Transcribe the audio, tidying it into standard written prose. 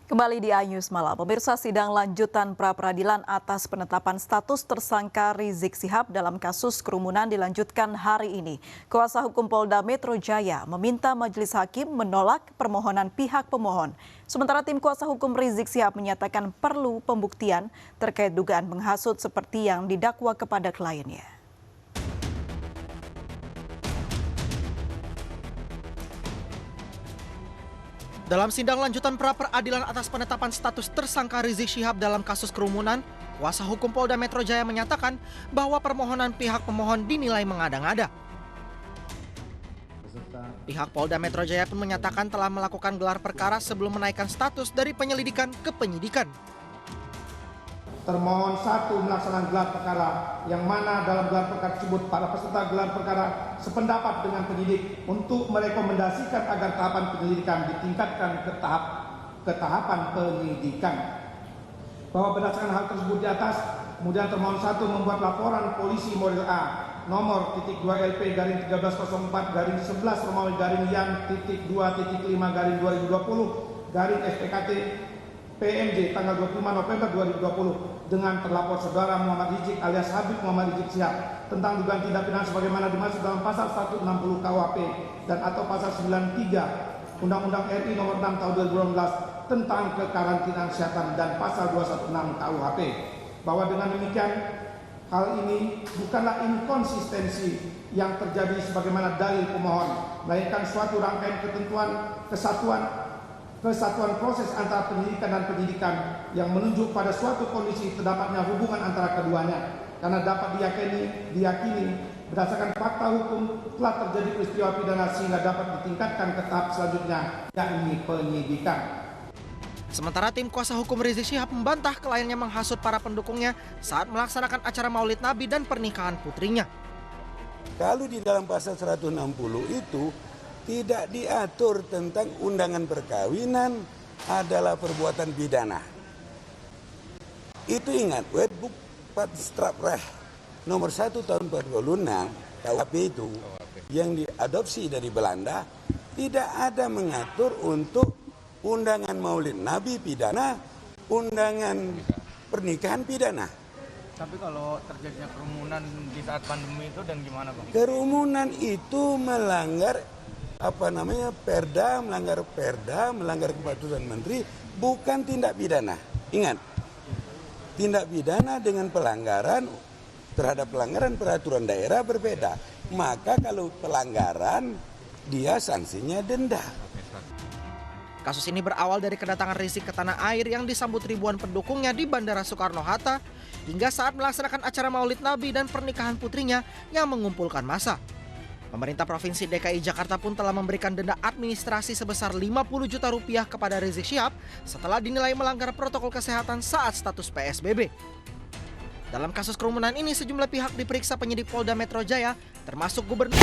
Kembali di iNews Malam, pemirsa sidang lanjutan pra-peradilan atas penetapan status tersangka Rizik Syihab dalam kasus kerumunan dilanjutkan hari ini. Kuasa hukum Polda Metro Jaya meminta majelis hakim menolak permohonan pihak pemohon. Sementara tim kuasa hukum Rizik Syihab menyatakan perlu pembuktian terkait dugaan menghasut seperti yang didakwa kepada kliennya. Dalam sidang lanjutan pra-peradilan atas penetapan status tersangka Rizik Syihab dalam kasus kerumunan, kuasa hukum Polda Metro Jaya menyatakan bahwa permohonan pihak pemohon dinilai mengada-ngada. Pihak Polda Metro Jaya pun menyatakan telah melakukan gelar perkara sebelum menaikkan status dari penyelidikan ke penyidikan. Termohon 1 melaksanakan gelar perkara yang mana dalam gelar perkara tersebut para peserta gelar perkara sependapat dengan penyidik untuk merekomendasikan agar tahapan penyelidikan ditingkatkan ke tahapan penyidikan. Bahwa berdasarkan hal tersebut di atas, kemudian termohon 1 membuat laporan polisi model A nomor .2 LP garing 1304 garing 11 Romawi garing yang .2.5 garing 2020 garing SPKT PMJ tanggal 25 November 2020 dengan terlapor saudara Muhammad Rizik alias Habib Muhammad Rizik Syihab tentang dugaan tindak pidana sebagaimana dimaksud dalam pasal 160 KUHP dan atau pasal 93 Undang-Undang RI nomor 6 tahun 2018 tentang kekarantinaan kesehatan dan pasal 216 KUHP. Bahwa dengan demikian hal ini bukanlah inkonsistensi yang terjadi sebagaimana dalil pemohon, melainkan suatu rangkaian ketentuan kesatuan proses antara penyelidikan dan penyidikan yang menunjuk pada suatu kondisi terdapatnya hubungan antara keduanya karena dapat diyakini berdasarkan fakta hukum telah terjadi peristiwa pidana sehingga dapat ditingkatkan ke tahap selanjutnya yakni penyidikan. Sementara tim kuasa hukum Rizik Syihab membantah kliennya menghasut para pendukungnya saat melaksanakan acara Maulid Nabi dan pernikahan putrinya. Kalau di dalam pasal 160 itu tidak diatur tentang undangan perkawinan adalah perbuatan pidana. Itu ingat, Wetboek Padstrafrecht nomor 1 tahun 46 KUHP itu yang diadopsi dari Belanda tidak ada mengatur untuk undangan Maulid Nabi pidana, undangan pernikahan pidana. Tapi kalau terjadinya kerumunan di saat pandemi itu dan gimana, Bang? Kerumunan itu melanggar perda, melanggar kepatuhan menteri, bukan tindak pidana. Ingat, tindak pidana dengan pelanggaran terhadap pelanggaran peraturan daerah berbeda. Maka kalau pelanggaran, dia sanksinya denda. Kasus ini berawal dari kedatangan Rizik ke tanah air yang disambut ribuan pendukungnya di Bandara Soekarno-Hatta hingga saat melaksanakan acara Maulid Nabi dan pernikahan putrinya yang mengumpulkan massa. Pemerintah Provinsi DKI Jakarta pun telah memberikan denda administrasi sebesar 50 juta rupiah kepada Rizik Syihab setelah dinilai melanggar protokol kesehatan saat status PSBB. Dalam kasus kerumunan ini sejumlah pihak diperiksa penyidik Polda Metro Jaya termasuk Gubernur